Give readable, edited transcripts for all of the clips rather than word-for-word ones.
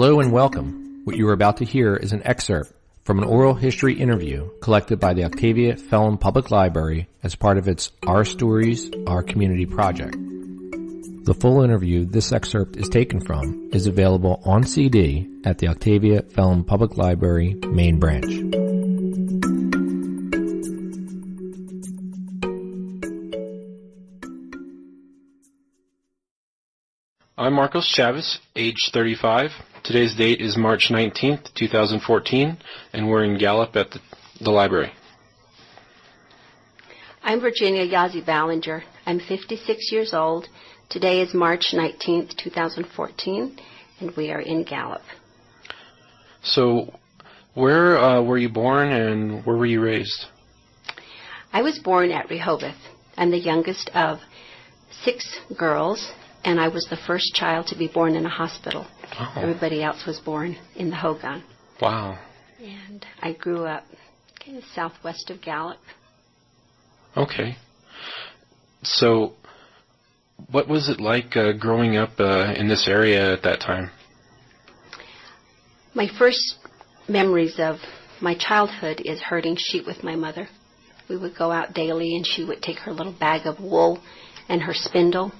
Hello and welcome. What you are about to hear is an excerpt from an oral history interview collected by the Octavia Phelan Public Library as part of its Our Stories, Our Community project. The full interview this excerpt is taken from is available on CD at the Octavia Phelan Public Library main branch. I'm Marcos Chavez, age 35. Today's date is March 19th, 2014, and we're in Gallup at the library. I'm Virginia Yazzie Ballenger. I'm 56 years old. Today is March 19th, 2014, and we are in Gallup. So, where were you born and where were you raised? I was born at Rehoboth. I'm the youngest of 6 girls, and I was the first child to be born in a hospital. Oh. Everybody else was born in the Hogan. Wow. And I grew up kind of southwest of Gallup. Okay. So, what was it like growing up in this area at that time? My first memories of my childhood is herding sheep with my mother. We would go out daily, and she would take her little bag of wool and her spindle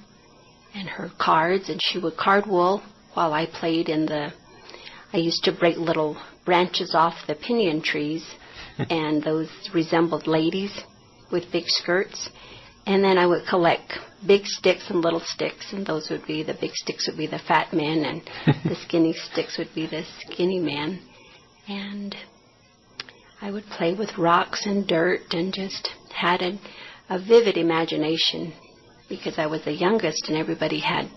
and her cards, and she would card wool while I played I used to break little branches off the pinyon trees, and those resembled ladies with big skirts. And then I would collect big sticks and little sticks, and those would be, the big sticks would be the fat men, and the skinny sticks would be the skinny man. And I would play with rocks and dirt and just had a vivid imagination, because I was the youngest and everybody had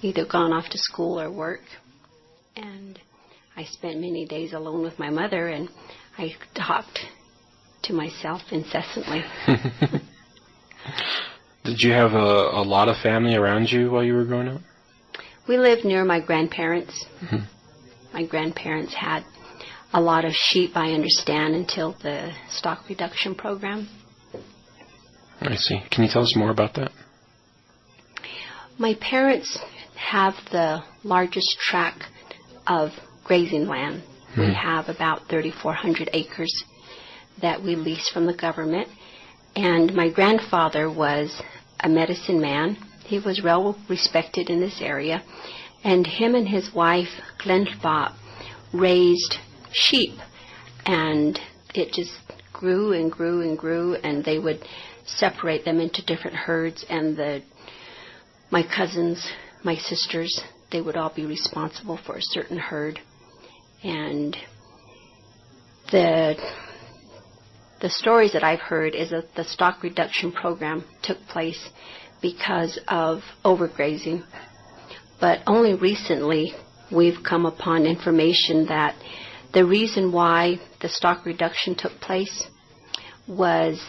either gone off to school or work. And I spent many days alone with my mother, and I talked to myself incessantly. Did you have a lot of family around you while you were growing up? We lived near my grandparents. Mm-hmm. My grandparents had a lot of sheep, I understand, until the stock reduction program. I see. Can you tell us more about that? My parents have the largest tract of grazing land. Mm-hmm. We have about 3,400 acres that we lease from the government. And my grandfather was a medicine man. He was well respected in this area. And him and his wife, Glenbach, raised sheep. And it just grew and grew and grew, and they would separate them into different herds. And my cousins, my sisters, they would all be responsible for a certain herd. And the stories that I've heard is that the stock reduction program took place because of overgrazing. But only recently we've come upon information that the reason why the stock reduction took place was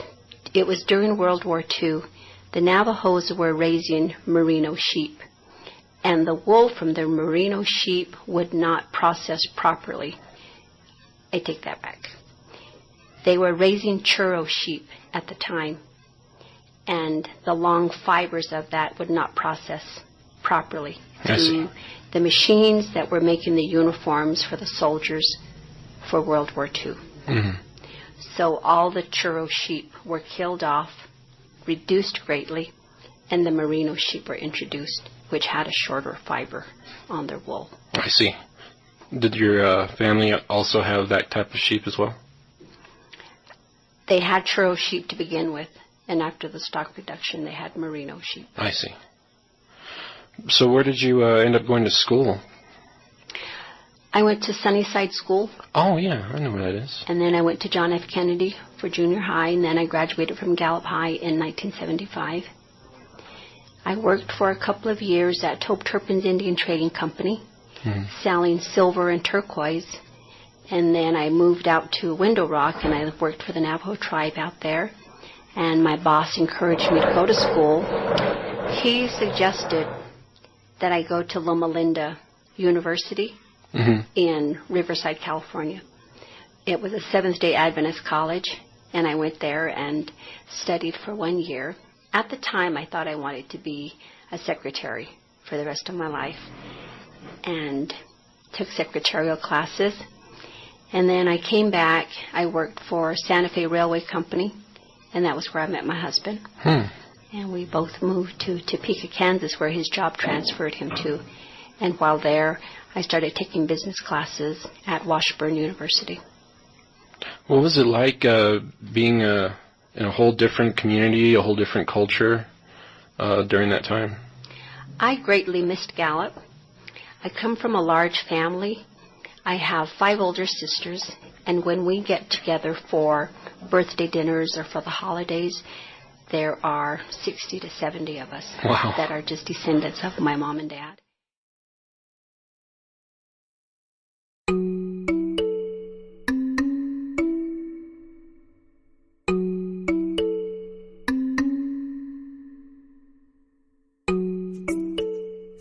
during World War II. The Navajos were raising merino sheep, and the wool from the merino sheep would not process properly. I take that back. They were raising churro sheep at the time, and the long fibers of that would not process properly through the machines that were making the uniforms for the soldiers for World War II. Mm-hmm. So all the churro sheep were killed off, reduced greatly, and the merino sheep were introduced, which had a shorter fiber on their wool. I see. Did your family also have that type of sheep as well? They had churro sheep to begin with, and after the stock reduction, they had merino sheep. I see. So where did you end up going to school? I went to Sunnyside School. Oh, yeah, I know where that is. And then I went to John F. Kennedy for junior high, and then I graduated from Gallup High in 1975. I worked for a couple of years at Tobe Turpin's Indian Trading Company, selling silver and turquoise. And then I moved out to Window Rock, and I worked for the Navajo tribe out there. And my boss encouraged me to go to school. He suggested that I go to Loma Linda University in Riverside, California. It was a Seventh-day Adventist college, and I went there and studied for 1 year. At the time, I thought I wanted to be a secretary for the rest of my life. And took secretarial classes. And then I came back. I worked for Santa Fe Railway Company, and that was where I met my husband. And we both moved to Topeka, Kansas, where his job transferred him to. And while there, I started taking business classes at Washburn University. What was it like being in a whole different community, a whole different culture during that time? I greatly missed Gallup. I come from a large family. I have 5 older sisters, and when we get together for birthday dinners or for the holidays, there are 60 to 70 of us. Wow. That are just descendants of my mom and dad.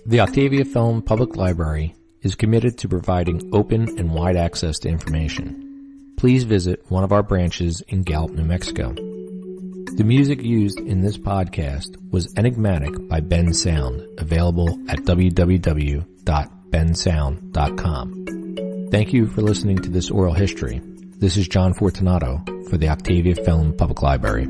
The Octavia Film Public Library is committed to providing open and wide access to information. Please visit one of our branches in Gallup, New Mexico. The music used in this podcast was Enigmatic by Ben Sound, available at www.bensound.com. Thank you for listening to this oral history. This is John Fortunato for the Octavia Film Public Library.